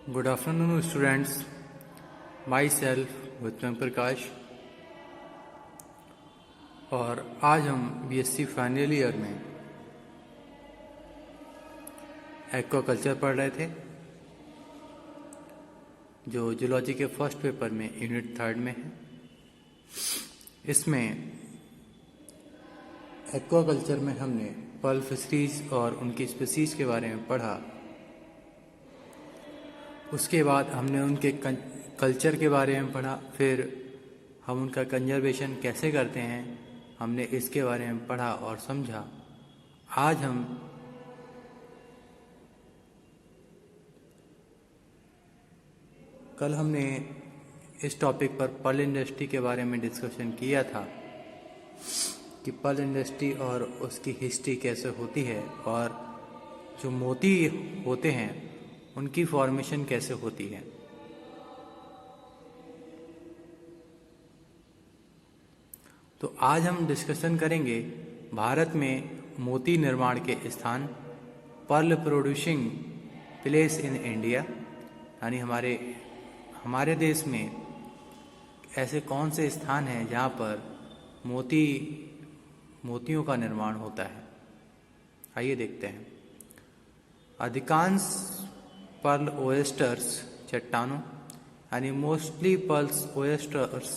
Good afternoon, students. Myself, Uttam Prakash. और आज हम बीएससी फाइनल ईयर में एक्वाकल्चर पढ़ रहे थे, जो जूलॉजी के फर्स्ट पेपर में यूनिट 3 में है। इसमें एक्वाकल्चर में हमने पर्ल फिशरीज और उनकी स्पीसीज के बारे में पढ़ा। उसके बाद हमने उनके कल्चर के बारे में पढ़ा, फिर हम उनका कंजर्वेशन कैसे करते हैं हमने इसके बारे में पढ़ा और समझा। आज हम कल हमने इस टॉपिक पर पर्ल इंडस्ट्री के बारे में डिस्कशन किया था कि पर्ल इंडस्ट्री और उसकी हिस्ट्री कैसे होती है और जो मोती होते हैं उनकी फॉर्मेशन कैसे होती है। तो आज हम डिस्कशन करेंगे भारत में मोती निर्माण के स्थान, pearl producing place in India, यानी हमारे देश में ऐसे कौन से स्थान हैं जहाँ पर मोतियों का निर्माण होता है। आइए देखते हैं। अधिकांश पर्ल ओएस्टर्स चट्टानों, यानी मोस्टली पर्ल्स ओएस्टर्स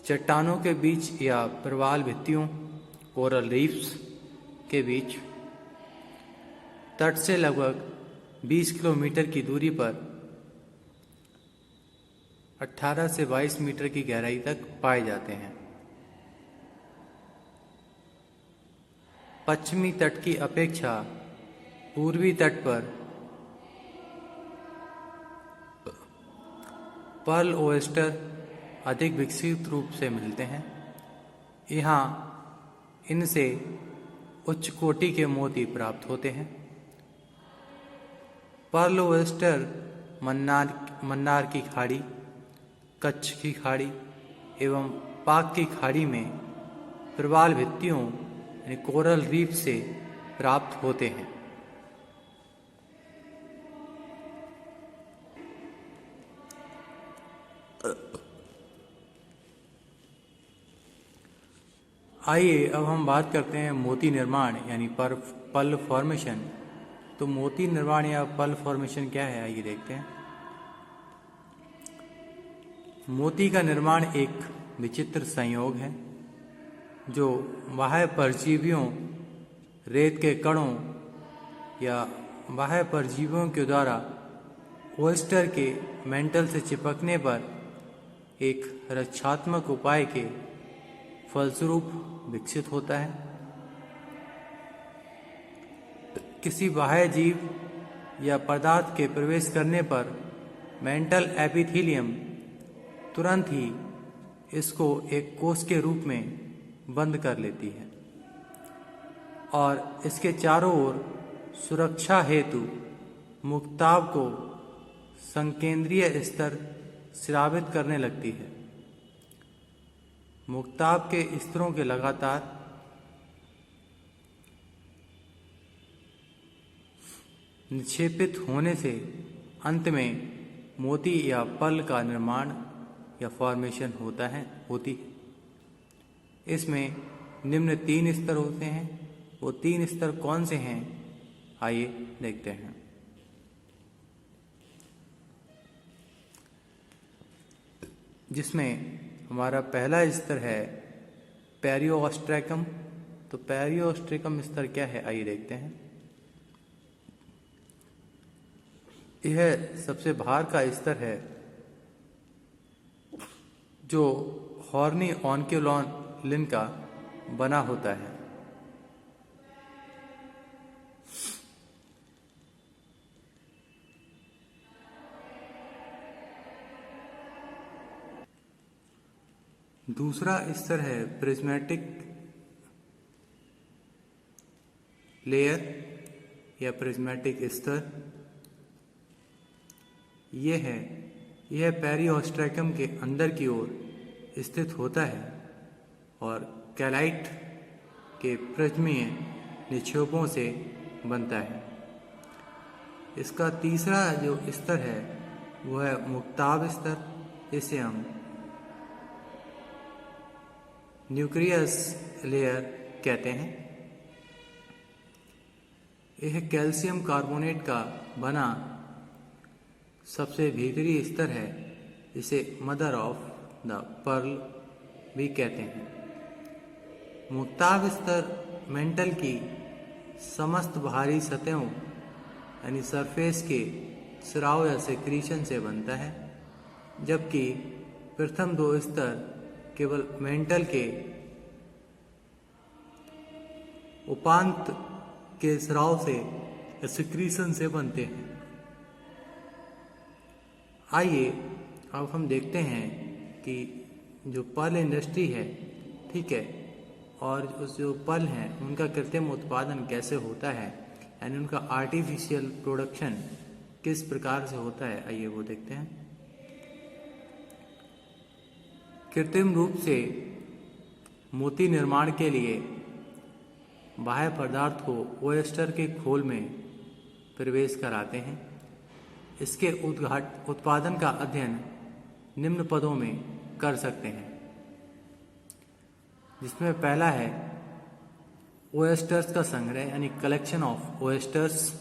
चट्टानों के बीच या प्रवाल भित्तियों, कोरल रीफ्स के बीच तट से लगभग 20 किलोमीटर की दूरी पर 18 से 22 मीटर की गहराई तक पाए जाते हैं। पश्चिमी तट की अपेक्षा पूर्वी तट पर पर्ल ओएस्टर अधिक विकसित रूप से मिलते हैं। यहाँ इनसे उच्च कोटि के मोती प्राप्त होते हैं। पर्ल ओएस्टर मन्नार की खाड़ी, कच्छ की खाड़ी एवं पाक की खाड़ी में प्रवाल भित्तियों यानी कोरल रीफ से प्राप्त होते हैं। आइए अब हम बात करते हैं मोती निर्माण यानी पर्ल फॉर्मेशन। तो मोती निर्माण या पर्ल फॉर्मेशन क्या है, आइए देखते हैं। मोती का निर्माण एक विचित्र संयोग है जो बाह्य परजीवियों, रेत के कणों या बाह्य परजीवियों के द्वारा ओएस्टर के मेंटल से चिपकने पर एक रक्षात्मक उपाय के फलस्वरूप विकसित होता है। किसी बाह्य जीव या पदार्थ के प्रवेश करने पर मेंटल एपिथेलियम तुरंत ही इसको एक कोश के रूप में बंद कर लेती है और इसके चारों ओर सुरक्षा हेतु मुक्ताव को संकेंद्रीय स्तर स्रावित करने लगती है। मुक्ताव के स्तरों के लगातार निक्षेपित होने से अंत में मोती या पर्ल का निर्माण या फॉर्मेशन होती है। इसमें निम्न 3 स्तर होते हैं। वो 3 स्तर कौन से हैं, आइए देखते हैं। जिसमें हमारा पहला स्तर है पेरियोस्ट्रैकम। तो पेरियोस्ट्रैकम स्तर क्या है, आइए देखते हैं। यह सबसे बाहर का स्तर है जो हॉर्नी ऑन्क्यूलिन का बना होता है। दूसरा स्तर है प्रिज्मेटिक लेयर या प्रिज्मेटिक स्तर। यह पेरियोस्ट्रैकम के अंदर की ओर स्थित होता है और कैलाइट के प्रिज्मीय निक्षेपों से बनता है। इसका तीसरा जो स्तर है वो है मुक्ताभ स्तर, इसे हम न्यूक्लियस लेयर कहते हैं। यह कैल्शियम कार्बोनेट का बना सबसे भीतरी स्तर है, इसे मदर ऑफ द पर्ल भी कहते हैं। मुक्ताभ स्तर मेंटल की समस्त बाहरी सतहों यानी सरफेस के स्राव या सेक्रीशन से बनता है, जबकि प्रथम दो स्तर केवल मेंटल के उपांत के स्राव से या सेक्रीशन से बनते हैं। आइए अब हम देखते हैं कि जो पर्ल इंडस्ट्री है, ठीक है, और उस जो पर्ल हैं उनका कृत्रिम उत्पादन कैसे होता है, यानी उनका आर्टिफिशियल प्रोडक्शन किस प्रकार से होता है, आइए वो देखते हैं। कृत्रिम रूप से मोती निर्माण के लिए बाह्य पदार्थ को ओयस्टर के खोल में प्रवेश कराते हैं। इसके उत्पादन का अध्ययन निम्न पदों में कर सकते हैं, जिसमें पहला है ओयस्टर्स का संग्रह यानी कलेक्शन ऑफ ओयस्टर्स।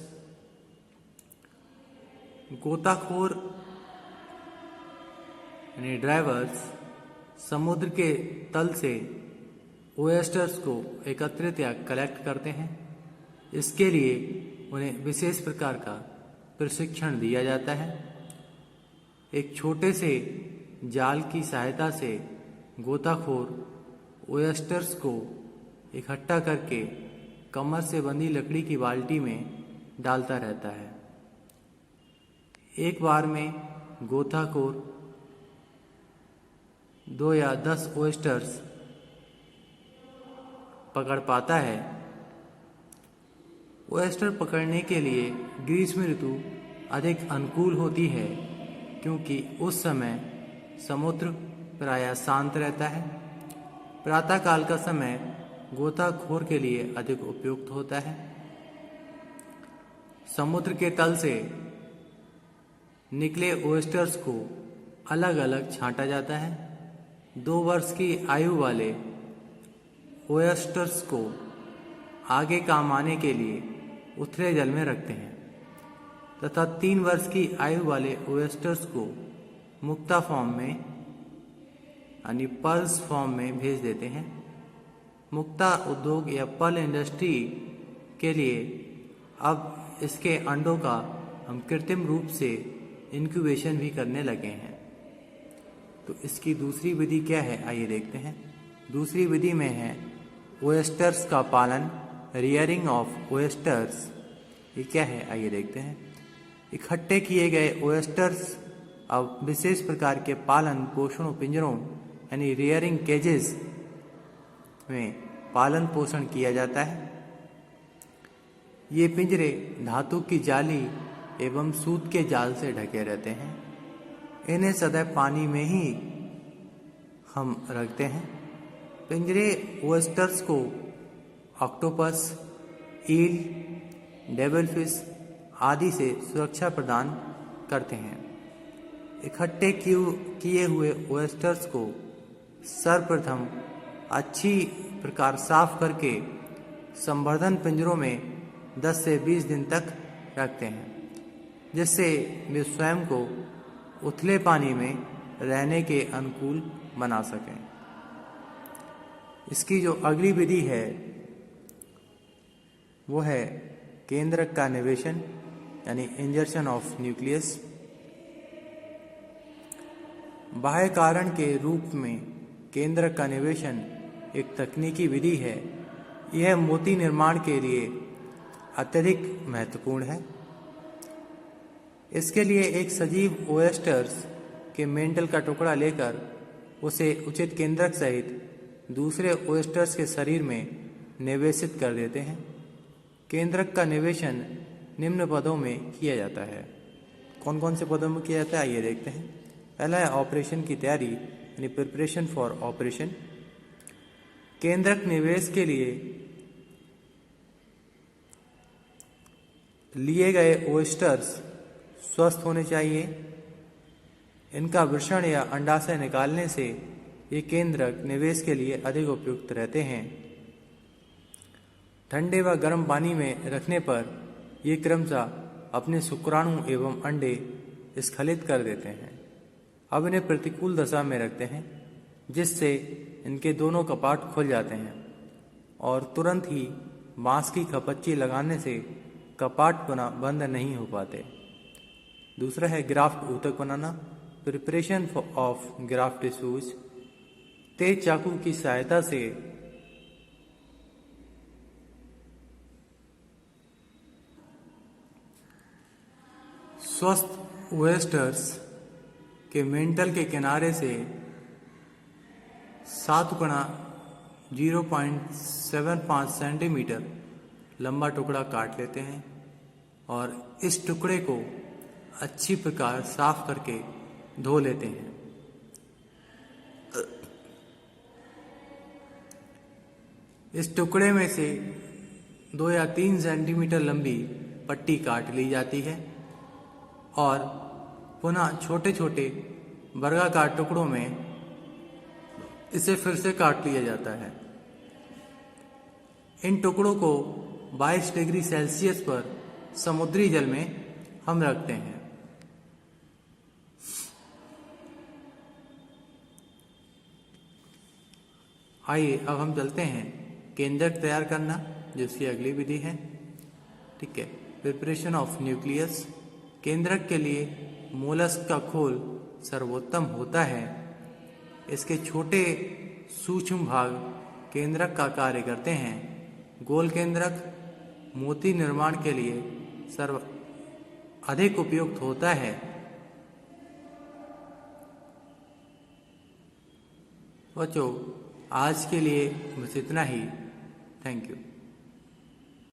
गोताखोर यानी ड्राइवर्स समुद्र के तल से ओयस्टर्स को एकत्रित या कलेक्ट करते हैं। इसके लिए उन्हें विशेष प्रकार का प्रशिक्षण दिया जाता है। एक छोटे से जाल की सहायता से गोताखोर ओयस्टर्स को इकट्ठा करके कमर से बंधी लकड़ी की बाल्टी में डालता रहता है। एक बार में गोताखोर 2 या 10 ओयस्टर्स पकड़ पाता है। ओयस्टर पकड़ने के लिए ग्रीष्म ऋतु अधिक अनुकूल होती है, क्योंकि उस समय समुद्र प्रायः शांत रहता है। प्रातःकाल का समय गोताखोर के लिए अधिक उपयुक्त होता है। समुद्र के तल से निकले ओयस्टर्स को अलग अलग छांटा जाता है। 2 वर्ष की आयु वाले ओयस्टर्स को आगे काम आने के लिए उथले जल में रखते हैं तथा 3 वर्ष की आयु वाले ओयस्टर्स को मुक्ता फॉर्म में यानी पर्ल्स फॉर्म में भेज देते हैं। मुक्ता उद्योग या पर्ल इंडस्ट्री के लिए अब इसके अंडों का हम कृत्रिम रूप से इंक्यूबेशन भी करने लगे हैं। तो इसकी दूसरी विधि क्या है, आइए देखते हैं। दूसरी विधि में है ओयस्टर्स का पालन, रियरिंग ऑफ ओयस्टर्स। ये क्या है, आइए देखते हैं। इकट्ठे किए गए ओयस्टर्स अब विशेष प्रकार के पालन पोषण पिंजरों यानी रियरिंग केजेस में पालन पोषण किया जाता है। ये पिंजरे धातु की जाली एवं सूत के जाल से ढके रहते हैं। इन्हें सदैव पानी में ही हम रखते हैं। पिंजरे ओयस्टर्स को ऑक्टोपस, ईल, डेविलफिश आदि से सुरक्षा प्रदान करते हैं। इकट्ठे किए हुए ओयस्टर्स को सर्वप्रथम अच्छी प्रकार साफ करके संवर्धन पिंजरों में 10 से 20 दिन तक रखते हैं, जिससे वे स्वयं को उथले पानी में रहने के अनुकूल बना सकें। इसकी जो अगली विधि है वो है केंद्रक का निवेशन यानी इंजर्शन ऑफ न्यूक्लियस। बाह्य कारण के रूप में केंद्रक का निवेशन एक तकनीकी विधि है। यह मोती निर्माण के लिए अत्यधिक महत्वपूर्ण है। इसके लिए एक सजीव ओयस्टर्स के मेंटल का टुकड़ा लेकर उसे उचित केंद्रक सहित दूसरे ओयस्टर्स के शरीर में निवेशित कर देते हैं। केंद्रक का निवेशन निम्न पदों में किया जाता है। कौन कौन से पदों में किया जाता है, आइए देखते हैं। पहला है ऑपरेशन की तैयारी यानी प्रिपरेशन फॉर ऑपरेशन। केंद्रक निवेश के लिए लिए गए ओएस्टर्स स्वस्थ होने चाहिए। इनका वृषण या अंडाशय निकालने से ये केंद्रक निवेश के लिए अधिक उपयुक्त रहते हैं। ठंडे व गर्म पानी में रखने पर ये क्रमशः अपने शुक्राणु एवं अंडे स्खलित कर देते हैं। अब इन्हें प्रतिकूल दशा में रखते हैं, जिससे इनके दोनों कपाट खुल जाते हैं और तुरंत ही बांस की खपच्ची लगाने से कपाट पुनः बंद नहीं हो पाते। दूसरा है ग्राफ्ट ऊतक बनाना, प्रिपरेशन ऑफ ग्राफ्ट टिश्यूज। तेज चाकू की सहायता से स्वस्थ ओएस्टर्स के मेंटल के किनारे से 7 गुणा 0.75 सेंटीमीटर लंबा टुकड़ा काट लेते हैं और इस टुकड़े को अच्छी प्रकार साफ करके धो लेते हैं। इस टुकड़े में से 2 या 3 सेंटीमीटर लंबी पट्टी काट ली जाती है और पुनः छोटे छोटे वर्गाकार टुकड़ों में इसे फिर से काट लिया जाता है। इन टुकड़ों को 22 डिग्री सेल्सियस पर समुद्री जल में हम रखते हैं। आइए अब हम चलते हैं केंद्रक तैयार करना, जिसकी अगली विधि है। ठीक है, प्रिपरेशन ऑफ न्यूक्लियस। केंद्रक के लिए मोलस्क का खोल सर्वोत्तम होता है। इसके छोटे सूक्ष्म भाग केंद्रक का कार्य करते हैं। गोल केंद्रक मोती निर्माण के लिए अधिक उपयुक्त होता है। बच्चों, आज के लिए बस इतना ही। Thank you.